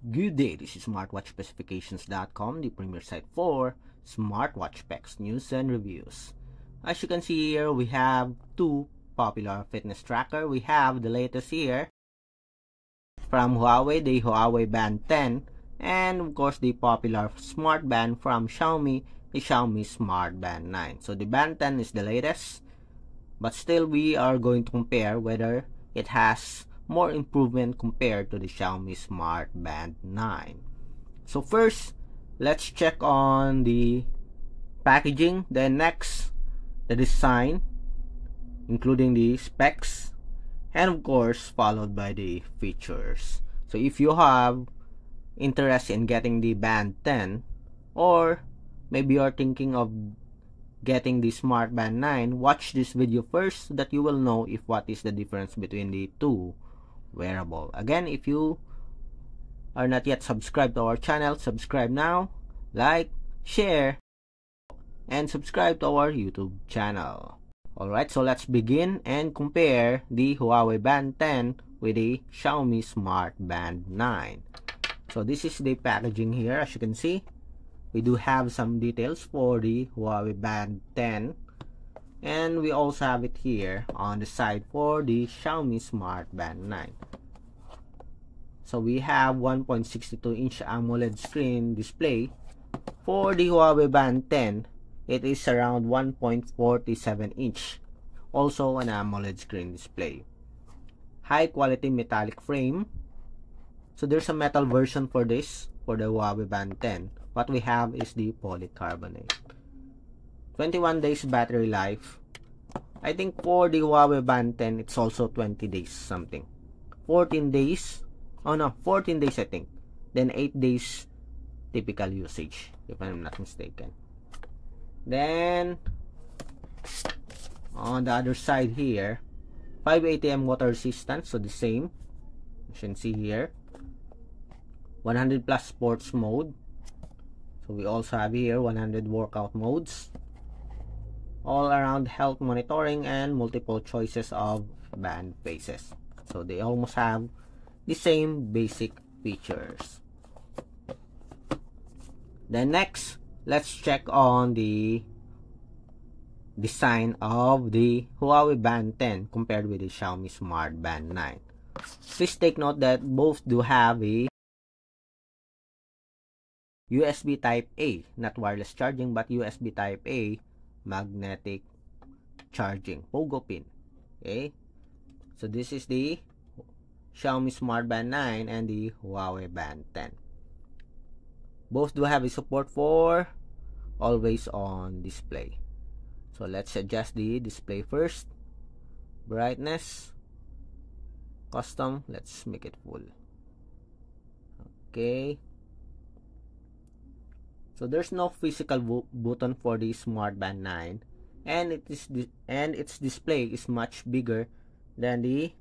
Good day, this is smartwatchspecifications.com, the premier site for smartwatch specs, news, and reviews. As you can see here, we have two popular fitness tracker. We have the latest here from Huawei, the Huawei Band 10, and of course the popular smart band from Xiaomi, the Xiaomi Smart Band 9. So the Band 10 is the latest, but still we are going to compare whether it has more improvement compared to the Xiaomi Smart Band 9. So first, let's check on the packaging, then next the design, including the specs, and of course followed by the features. So if you have interest in getting the Band 10, or maybe you're thinking of getting the Smart Band 9, watch this video first so that you will know if what is the difference between the two wearable. Again, if you are not yet subscribed to our channel, subscribe now, like, share, and subscribe to our YouTube channel. Alright, so let's begin and compare the Huawei Band 10 with the Xiaomi Smart Band 9. So this is the packaging here. As you can see, we do have some details for the Huawei Band 10, and we also have it here on the side for the Xiaomi Smart Band 9. So we have 1.62-inch AMOLED screen display. For the Huawei Band 10, it is around 1.47-inch, also an AMOLED screen display. High quality metallic frame. So there's a metal version for this, for the Huawei Band 10. What we have is the polycarbonate. 21 days battery life. I think for the Huawei Band 10, it's also 20 days something. 14 days. Oh no, 14 days I think. Then 8 days typical usage, if I'm not mistaken. Then, on the other side here, 5 ATM water resistance, so the same. You can see here. 100 plus sports mode. So we also have here 100 workout modes. All around health monitoring and multiple choices of band faces. So they almost have the same basic features. Then next, let's check on the design of the Huawei Band 10 compared with the Xiaomi Smart Band 9. Please take note that both do have a USB Type A, not wireless charging, but USB Type A magnetic charging, pogo pin. Okay, so this is the Xiaomi Smart Band 9 and the Huawei Band 10. Both do have a support for always on display. So let's adjust the display first. Brightness, custom, let's make it full. Okay, so there's no physical button for the Smart Band 9, and its display is much bigger than the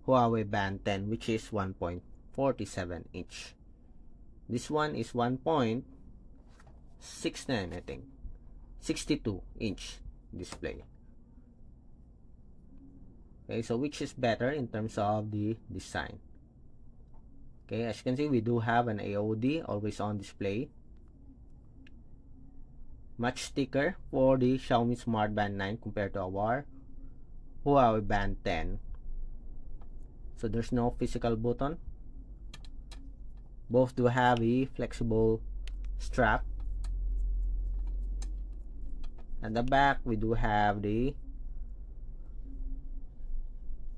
Huawei Band 10, which is 1.47-inch. This one is 1.69, I think, 62-inch display. Okay, so which is better in terms of the design? Okay, as you can see, we do have an AOD, always on display. Much thicker for the Xiaomi Smart Band 9 compared to our Huawei Band 10. So there's no physical button. Both do have a flexible strap. At the back, we do have the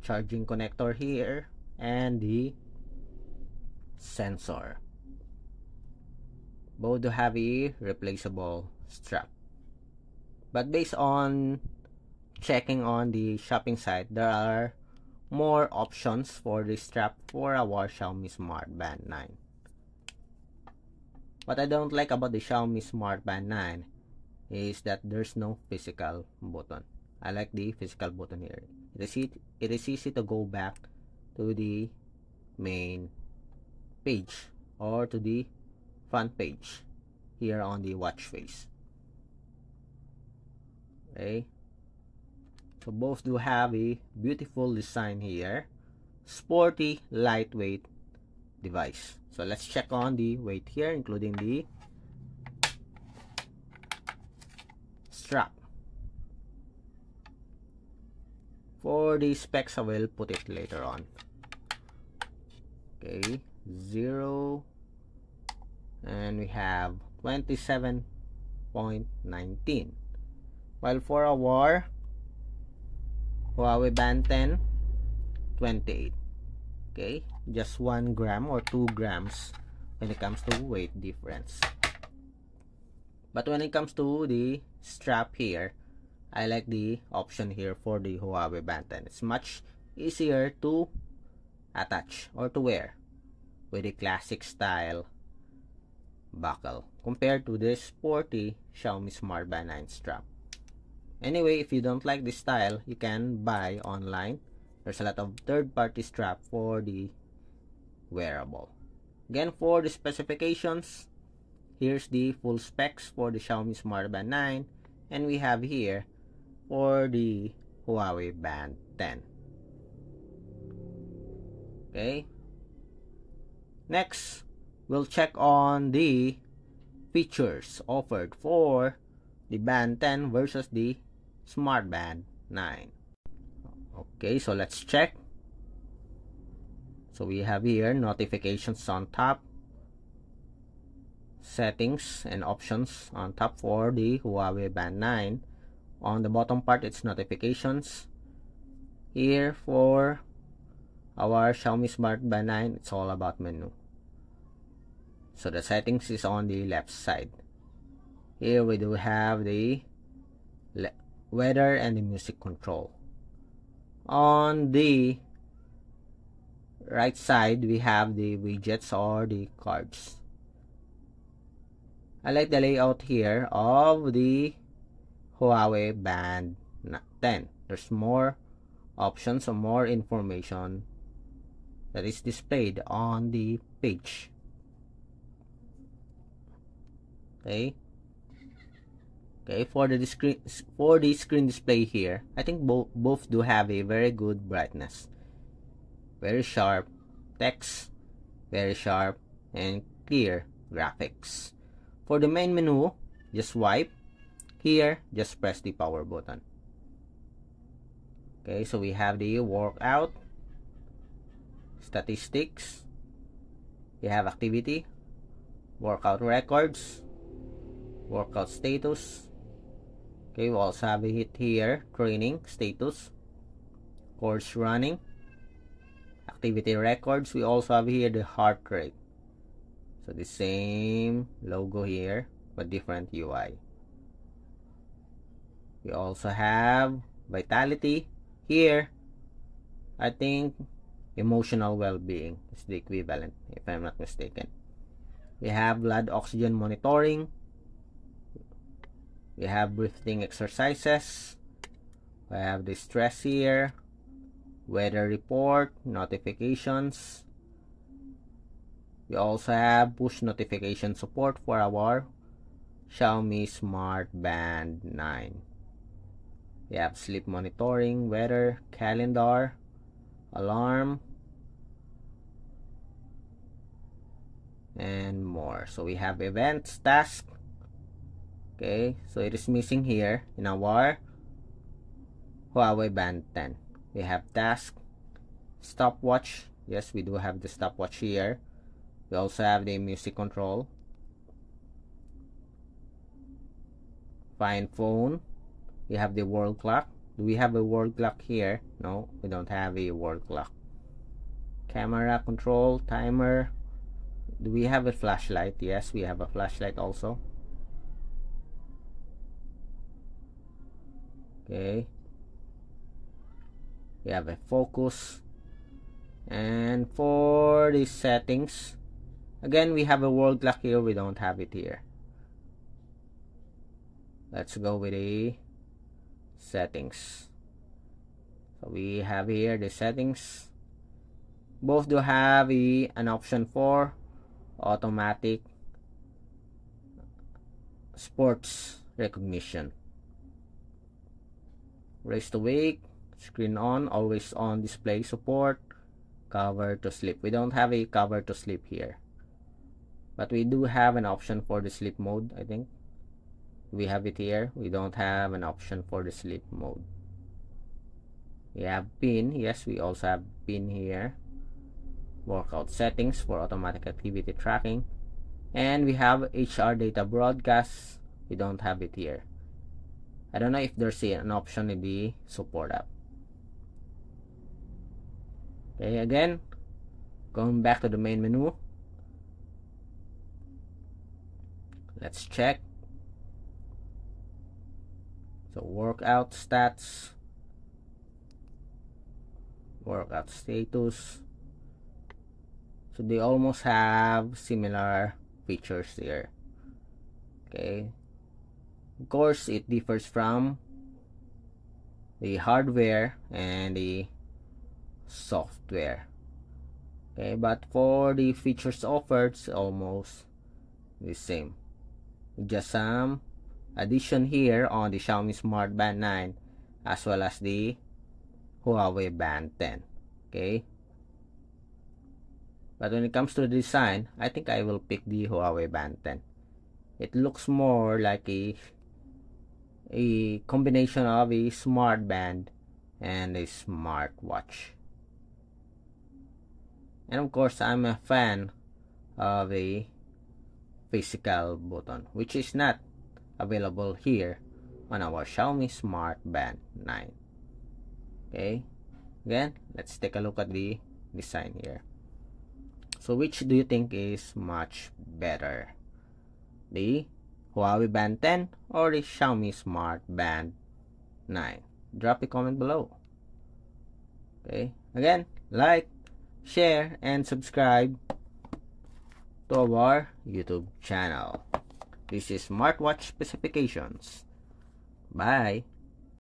charging connector here and the sensor. Both do have a replaceable strap. But based on checking on the shopping site, there are more options for the strap for our Xiaomi Smart Band 9. What I don't like about the Xiaomi Smart Band 9 is that there's no physical button. I like the physical button here. It is easy to go back to the main page or to the front page here on the watch face. Okay, so both do have a beautiful design here. Sporty, lightweight, device. So let's check on the weight here, including the strap. For the specs, I will put it later on. Okay, 0, and we have 27.19. While for our Huawei Band 10, 28. Okay, just 1 gram or 2 grams when it comes to weight difference. But when it comes to the strap here, I like the option here for the Huawei Band 10. It's much easier to attach or to wear with a classic style buckle compared to the sporty Xiaomi Smart Band 9 strap. Anyway, if you don't like this style, you can buy online. There's a lot of third-party strap for the wearable. Again, for the specifications, here's the full specs for the Xiaomi Smart Band 9, and we have here for the Huawei Band 10. Okay. Next, we'll check on the features offered for the Band 10 versus the Smart Band 9. Okay, so let's check. So we have here notifications on top, settings and options on top for the Huawei Band 9. On the bottom part, it's notifications. Here for our Xiaomi Smart Band 9, it's all about menu. So the settings is on the left side. Here we do have the weather and the music control. On the right side, we have the widgets or the cards. I like the layout here of the Huawei Band 10. There's more options or more information that is displayed on the page. Okay. Okay, for the screen display here, I think both do have a very good brightness. Very sharp text, very sharp and clear graphics. For the main menu, just swipe. Here, just press the power button. Okay, so we have the workout, statistics, we have activity, workout records, workout status. Okay, we also have it here, training status, course running, activity records. We also have here the heart rate. So the same logo here, but different UI. We also have vitality. Here, I think emotional well-being is the equivalent, if I'm not mistaken. We have blood oxygen monitoring. We have breathing exercises. We have the stress here, weather report, notifications. We also have push notification support for our Xiaomi Smart Band 9. We have sleep monitoring, weather, calendar, alarm, and more. So we have events, task. Okay, so it is missing here in our Huawei Band 10. We have task, stopwatch. Yes, we do have the stopwatch here. We also have the music control, find phone. We have the world clock. Do we have a world clock here? No, we don't have a world clock. Camera control, timer. Do we have a flashlight? Yes, we have a flashlight also. Okay. We have a focus. And for the settings, again, we have a world clock here. We don't have it here. Let's go with the settings. So we have here the settings. Both do have an option for automatic sports recognition. Raise to wake, screen on, always on display support, Cover to sleep. We don't have a cover to sleep here, but we do have an option for the sleep mode. I think we have it here. We don't have an option for the sleep mode. We have pin. Yes, we also have pin here. Workout settings for automatic activity tracking, and we have HR data broadcast. We don't have it here. I don't know if there's an option in the support app. Okay, again, going back to the main menu. Let's check. So workout stats, workout status. So they almost have similar features here. Okay. Of course, it differs from the hardware and the software. Okay, but for the features offered, it's almost the same. Just some addition here on the Xiaomi Smart Band 9 as well as the Huawei Band 10. Okay. But when it comes to the design, I think I will pick the Huawei Band 10. It looks more like a combination of a smart band and a smart watch. And of course, I'm a fan of a physical button, which is not available here on our Xiaomi Smart Band 9. Okay, again, let's take a look at the design here. So which do you think is much better? The Huawei Band 10 or the Xiaomi Smart Band 9? Drop a comment below. Okay, again, like, share, and subscribe to our YouTube channel. This is Smartwatch Specifications. Bye.